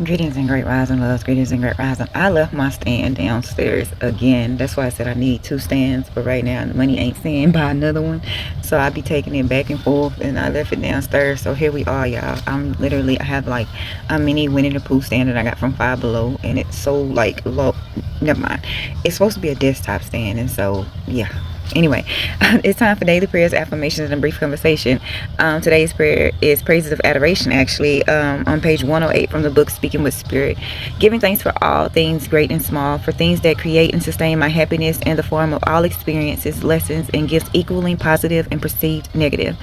Greetings and great rising, loves. Greetings and great rising. I left my stand downstairs again. That's why I said I need two stands. But right now, the money ain't saying buy another one. So I be taking it back and forth. And I left it downstairs. So here we are, y'all. I have like a mini Winnie the Pooh stand that I got from Five Below. And it's so like low. Never mind. It's supposed to be a desktop stand. And so, yeah. Anyway, it's time for daily prayers, affirmations, and a brief conversation. Today's prayer is praises of adoration, actually, on page 108 from the book Speaking with Spirit. Giving thanks for all things great and small, for things that create and sustain my happiness in the form of all experiences, lessons, and gifts equally positive and perceived negative.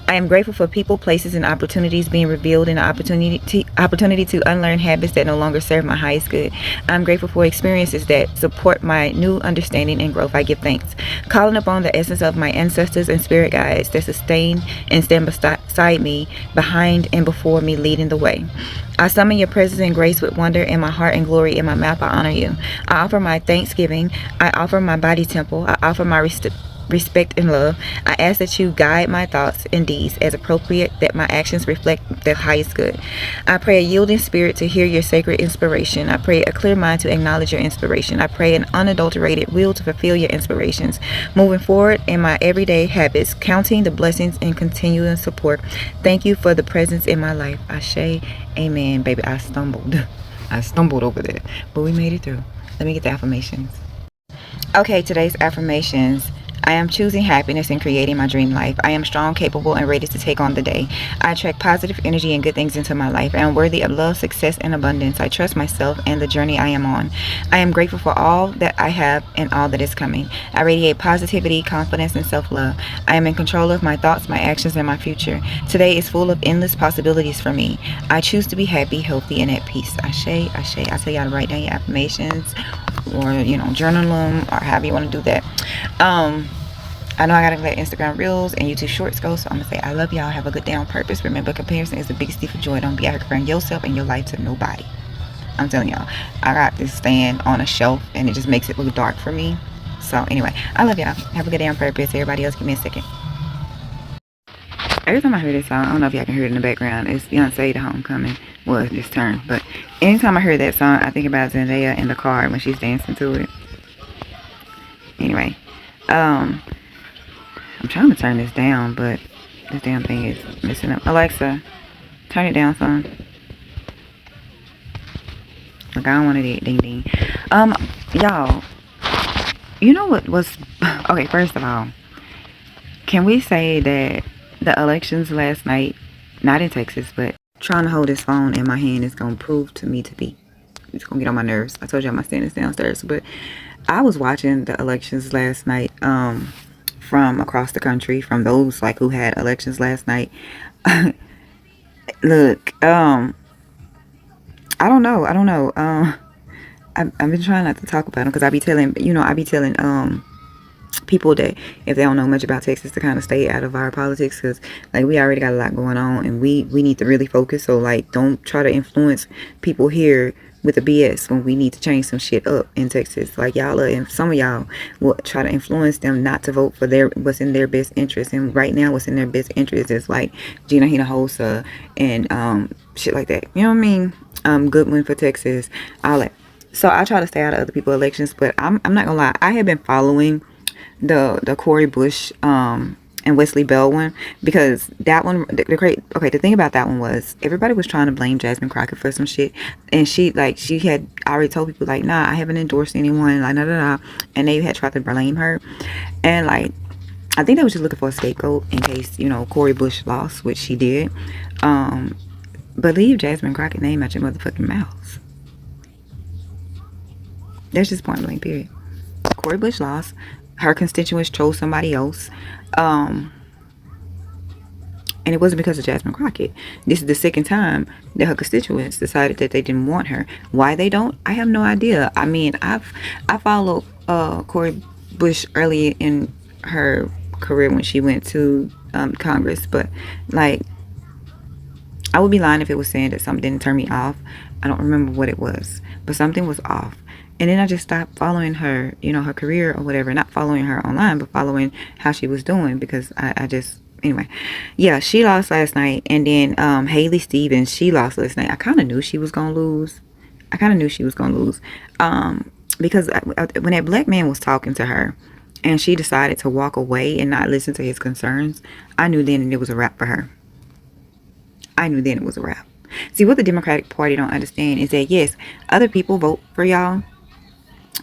I am grateful for people, places, and opportunities being revealed, and the opportunity to unlearn habits that no longer serve my highest good. I'm grateful for experiences that support my new understanding and growth. I give thanks. Calling upon the essence of my ancestors and spirit guides that sustain and stand beside me, behind and before me, leading the way. I summon your presence and grace with wonder in my heart and glory in my mouth. I honor you. I offer my thanksgiving. I offer my body temple. I offer my respect and love. I ask that you guide my thoughts and deeds as appropriate, that my actions reflect the highest good. I pray a yielding spirit to hear your sacred inspiration. I pray a clear mind to acknowledge your inspiration. I pray an unadulterated will to fulfill your inspirations. Moving forward in my everyday habits, counting the blessings and continuing support. Thank you for the presence in my life. Ashe, amen. Baby, I stumbled. I stumbled over there, but we made it through. Let me get the affirmations. Okay, today's affirmations. I am choosing happiness and creating my dream life. I am strong, capable, and ready to take on the day. I attract positive energy and good things into my life. I am worthy of love, success, and abundance. I trust myself and the journey I am on. I am grateful for all that I have and all that is coming. I radiate positivity, confidence, and self-love. I am in control of my thoughts, my actions, and my future. Today is full of endless possibilities for me. I choose to be happy, healthy, and at peace. Ashe, ashe. I tell y'all to write down your affirmations, or journal them, or however you want to do that. I know I gotta let Instagram Reels and YouTube Shorts go, so I'm gonna say I love y'all. Have a good day on purpose. Remember, comparison is the biggest thief of joy. Don't be out here comparing yourself and your life to nobody. I'm telling y'all, I got this stand on a shelf and it just makes it look dark for me. So anyway, I love y'all. Have a good day on purpose. Everybody else, give me a second. Every time I hear this song, I don't know if y'all can hear it in the background. It's Beyonce, The Homecoming. Well, it's this turn, but anytime I hear that song, I think about Zendaya in the car when she's dancing to it. Anyway, I'm trying to turn this down, but this damn thing is messing up. Alexa, turn it down, son. Look, I don't want it ding ding. Y'all, you know what was okay? First of all, can we say that the elections last night, not in Texas, but trying to hold this phone in my hand is gonna prove to me to be, it's gonna get on my nerves. I told y'all my stand is downstairs, but I was watching the elections last night. From across the country, from those like who had elections last night. Look, I don't know. I've been trying not to talk about them because I be telling people that if they don't know much about Texas to kind of stay out of our politics, because like we already got a lot going on and we need to really focus. So like, don't try to influence people here with the BS when we need to change some shit up in Texas. Like y'all and some of y'all will try to influence them not to vote for what's in their best interest. And right now what's in their best interest is like Gina Hinojosa and shit like that. You know what I mean? Goodwin for Texas, all that. So I try to stay out of other people's elections, but I'm not gonna lie, I have been following the Cori Bush and Wesley Bell one, because that one, the thing about that one was everybody was trying to blame Jasmine Crockett for some shit, and she had already told people like, nah, I haven't endorsed anyone, like and they had tried to blame her, and like I think they was just looking for a scapegoat in case Cori Bush lost, which she did. But leave Jasmine Crockett name out your motherfucking mouth. That's just point blank, period. Cori Bush lost. Her constituents chose somebody else. And it wasn't because of Jasmine Crockett. This is the second time that her constituents decided that they didn't want her. Why they don't, I have no idea. I mean, I followed Cori Bush early in her career when she went to Congress, but like, I would be lying if it was saying that something didn't turn me off. I don't remember what it was, but something was off. And then I just stopped following her, her career or whatever. Not following her online, but following how she was doing, because I just anyway, yeah, she lost last night. And then Haley Stevens, she lost last night. I kind of knew she was gonna lose. I kind of knew she was gonna lose, because when that black man was talking to her, and she decided to walk away and not listen to his concerns, I knew then it was a wrap for her. I knew then it was a wrap. See, what the Democratic Party don't understand is that, yes, other people vote for y'all,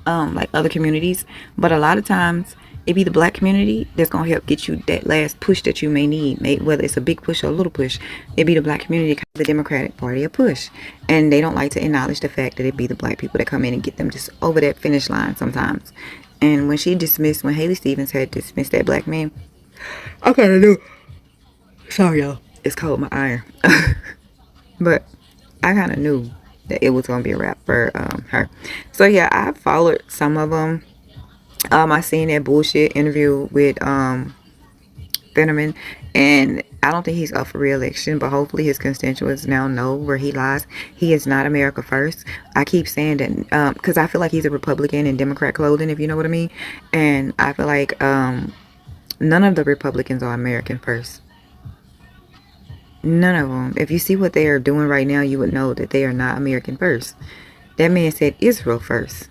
like other communities, but a lot of times it be the black community that's gonna help get you that last push that you may need, whether it's a big push or a little push. It be the black community, the Democratic Party, a push, and they don't like to acknowledge the fact that it be the black people that come in and get them just over that finish line sometimes. And when Haley Stevens had dismissed that black man, I kind of knew. Sorry, y'all. It's cold, my iron. But I kind of knew that it was going to be a wrap for her. So, yeah, I followed some of them. I seen that bullshit interview with Fetterman, and I don't think he's up for re-election, but hopefully his constituents now know where he lies. He is not America first. I keep saying that because I feel like he's a Republican in Democrat clothing, if you know what I mean. And I feel like none of the Republicans are American first. None of them. If you see what they are doing right now, you would know that they are not American first. That man said Israel first.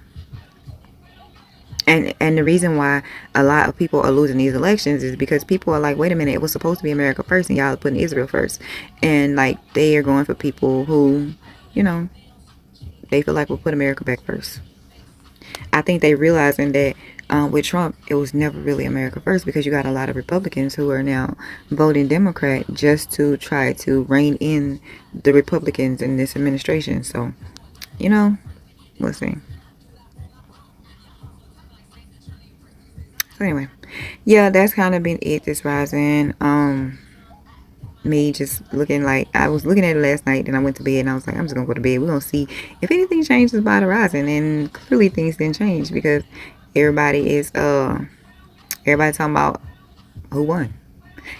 And the reason why a lot of people are losing these elections is because people are like, wait a minute, it was supposed to be America first and y'all are putting Israel first. And like they are going for people who, you know, they feel like we'll put America back first. I think they realizing that with Trump, it was never really America first, because you got a lot of Republicans who are now voting Democrat just to try to rein in the Republicans in this administration. So, you know, we'll see. So anyway, yeah, that's kind of been it this rising. Me just looking like, I was looking at it last night, and I went to bed and I was like, I'm just gonna go to bed. We're gonna see if anything changes by the rising. And clearly things didn't change, because everybody talking about who won.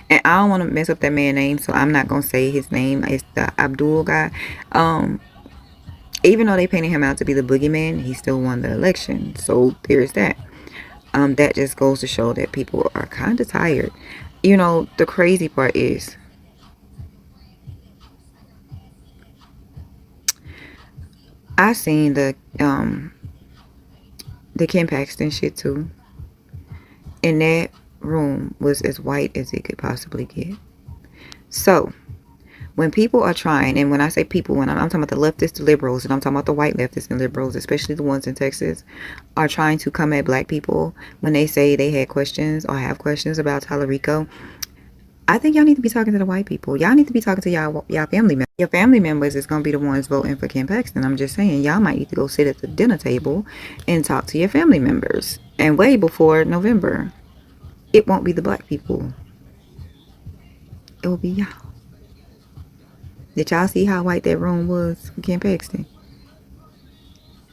And I don't want to mess up that man's name, so I'm not gonna say his name. It's the Abdul guy. Even though they painted him out to be the boogeyman, he still won the election. So there's that. That just goes to show that people are kind of tired. You know, the crazy part is, I seen the Kim Paxton shit too. And that room was as white as it could possibly get. So when people are trying, and when I say people, when I'm talking about the leftists, the liberals, and I'm talking about the white leftists and liberals, especially the ones in Texas, are trying to come at black people when they say they had questions or have questions about Tallarico, I think y'all need to be talking to the white people. Y'all need to be talking to y'all family members. Your family members is going to be the ones voting for Kim Paxton. I'm just saying, y'all might need to go sit at the dinner table and talk to your family members. And way before November, it won't be the black people. It will be y'all. Did y'all see how white that room was for Kim Paxton?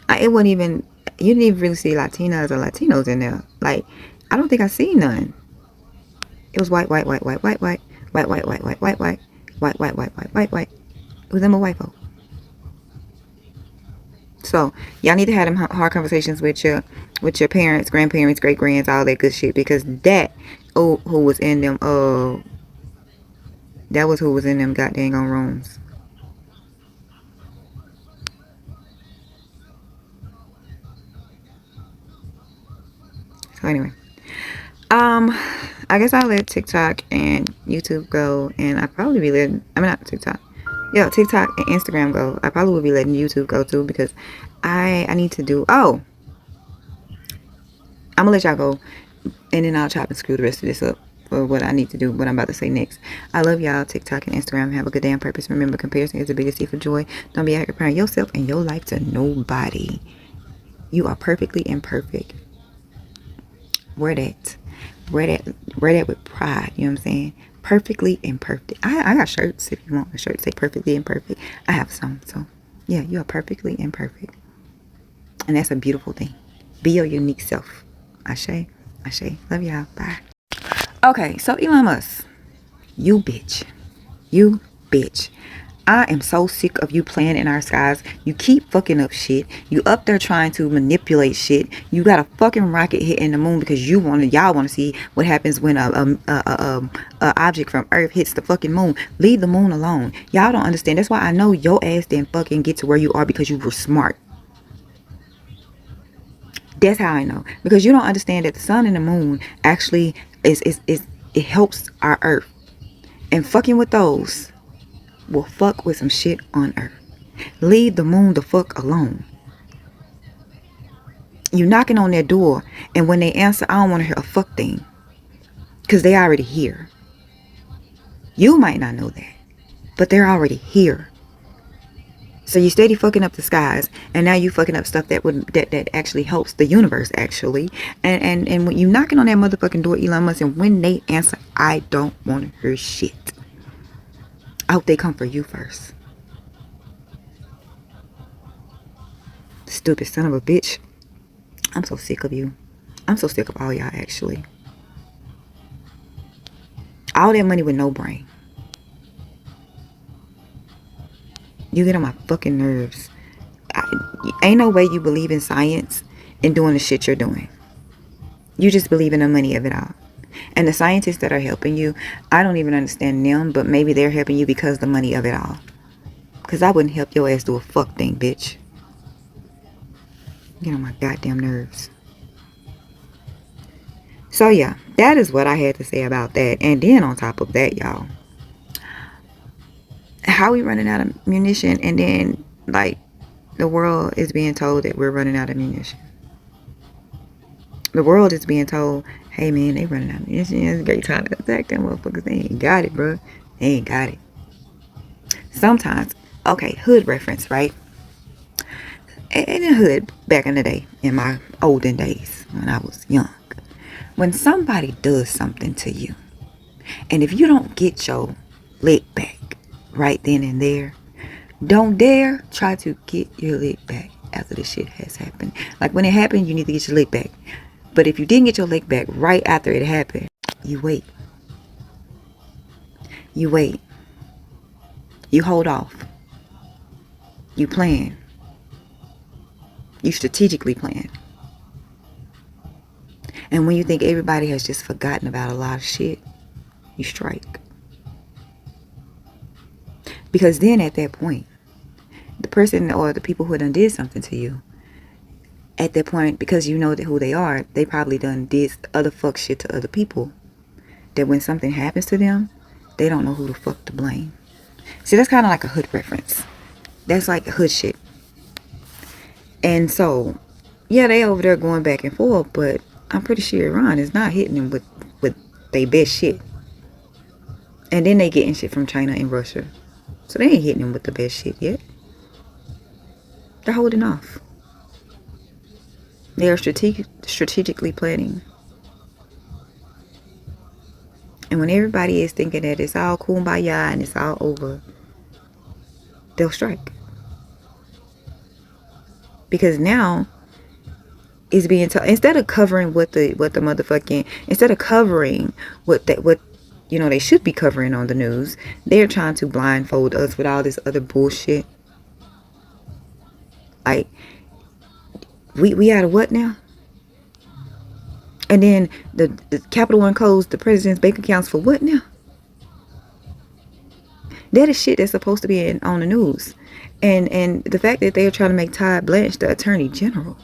It wasn't even, you didn't even really see Latinas or Latinos in there. Like, I don't think I seen none. It was white, white, white, white, white, white, white, white, white, white, white, white, white, white, white, white, white, white. It was them a white folk. So y'all need to have them hard conversations with your parents, grandparents, great grands, all that good shit, because that who was in them that was who was in them goddamn on rooms. So anyway, I guess I'll let TikTok and YouTube go, and I probably be letting, not TikTok. Yeah, TikTok and Instagram go. I probably will be letting YouTube go too, because I need to do, I'm gonna let y'all go, and then I'll chop and screw the rest of this up for what I need to do, what I'm about to say next. I love y'all. TikTok and Instagram. Have a good day on purpose. Remember, comparison is the biggest thief of joy. Don't be out comparing yourself and your life to nobody. You are perfectly imperfect. Wear that with pride. You know what I'm saying? Perfectly imperfect. I got shirts. If you want a shirt say perfectly imperfect, I have some. So yeah, you are perfectly imperfect, and that's a beautiful thing. Be your unique self. Ashe. Love y'all. Bye. Okay, so Elon Musk, you bitch. I am so sick of you playing in our skies. You keep fucking up shit. You up there trying to manipulate shit. You got a fucking rocket hitting the moon because y'all want to see what happens when a object from Earth hits the fucking moon. Leave the moon alone. Y'all don't understand. That's why I know your ass didn't fucking get to where you are because you were smart. That's how I know. Because you don't understand that the sun and the moon actually is it helps our Earth. And fucking with those will fuck with some shit on Earth. Leave the moon the fuck alone. You knocking on their door, and when they answer, I don't want to hear a fuck thing. Because they already here. You might not know that, but they're already here. So you steady fucking up the skies, and now you fucking up stuff that actually helps the universe, actually. And when you knocking on that motherfucking door, Elon Musk, and when they answer, I don't want to hear shit. I hope they come for you first. Stupid son of a bitch. I'm so sick of you. I'm so sick of all y'all, actually. All that money with no brain. You get on my fucking nerves. Ain't no way you believe in science and doing the shit you're doing. You just believe in the money of it all. And the scientists that are helping you, I don't even understand them, but maybe they're helping you because of the money of it all. Because I wouldn't help your ass do a fuck thing, bitch. Get on my goddamn nerves. So yeah, that is what I had to say about that. And then on top of that, y'all, how we running out of munition, and then like the world is being told that we're running out of munition. The world is being told, hey man, they running out of munition. It's a great time to attack them motherfuckers. They ain't got it, bro. They ain't got it. Sometimes, okay, hood reference, right? In the hood, back in the day, in my olden days, when I was young, when somebody does something to you, and if you don't get your lick back right then and there, don't dare try to get your lick back after the shit has happened. Like when it happened, you need to get your lick back. But if you didn't get your lick back right after it happened, you wait. You wait. You hold off. You plan. You strategically plan. And when you think everybody has just forgotten about a lot of shit, you strike. Because then at that point, the person or the people who done did something to you, at that point, because you know who they are, they probably done did other fuck shit to other people, that when something happens to them, they don't know who the fuck to blame. See, that's kind of like a hood reference. That's like hood shit. And so, yeah, they over there going back and forth, but I'm pretty sure Iran is not hitting them with their best shit. And then they getting shit from China and Russia. So they ain't hitting them with the best shit yet. They're holding off. They are strategically planning. And when everybody is thinking that it's all kumbaya and it's all over, they'll strike. Because now it's being told, instead of covering what the motherfucking, instead of covering what they should be covering on the news, they're trying to blindfold us with all this other bullshit. Like, we out of what now? And then the Capital One closed the president's bank accounts for what now? That is shit that's supposed to be on the news. And the fact that they're trying to make Todd Blanche the Attorney General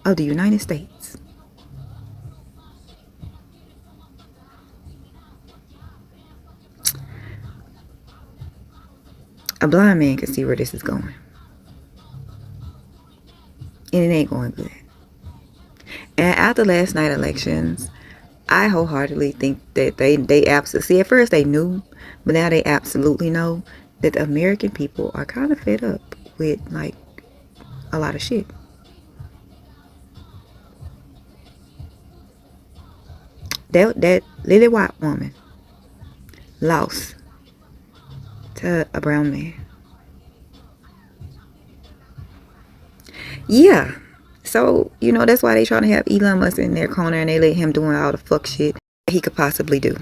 of the United States. A blind man can see where this is going. And it ain't going good. And after last night elections, I wholeheartedly think that they absolutely, see, at first they knew, but now they absolutely know that the American people are kind of fed up with, like, a lot of shit. That lily white woman lost to a brown man. Yeah. So, that's why they trying to have Elon Musk in their corner and they let him doing all the fuck shit he could possibly do.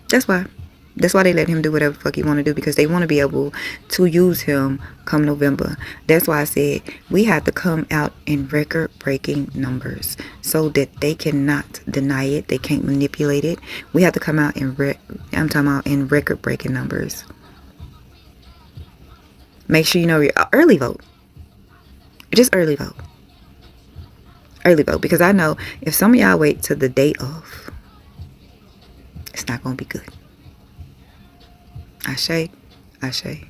That's why. That's why they let him do whatever the fuck he want to do, because they want to be able to use him come November. That's why I said we have to come out in record-breaking numbers so that they cannot deny it. They can't manipulate it. We have to come out in I'm talking about in record-breaking numbers. Make sure you know your early vote. Just early vote. Early vote, because I know if some of y'all wait till the day of, it's not going to be good. Ashe, Ashe.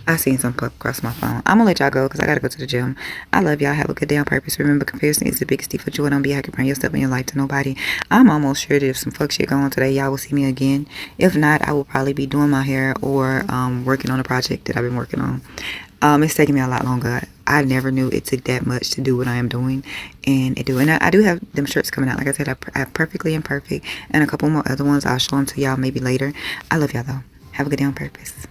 I seen some pop across my phone. I'm gonna let y'all go because I gotta go to the gym. I love y'all. Have a good day on purpose. Remember, comparison is the biggest thief of joy. Don't be out comparing yourself in your life to nobody. I'm almost sure that if some fuck shit going on today, y'all will see me again. If not, I will probably be doing my hair or working on a project that I've been working on. It's taking me a lot longer. I never knew it took that much to do what I am doing, and it do. And I do have them shirts coming out. Like I said, I have Perfectly Imperfect and a couple more other ones. I'll show them to y'all maybe later. I love y'all though. Have a good day on purpose.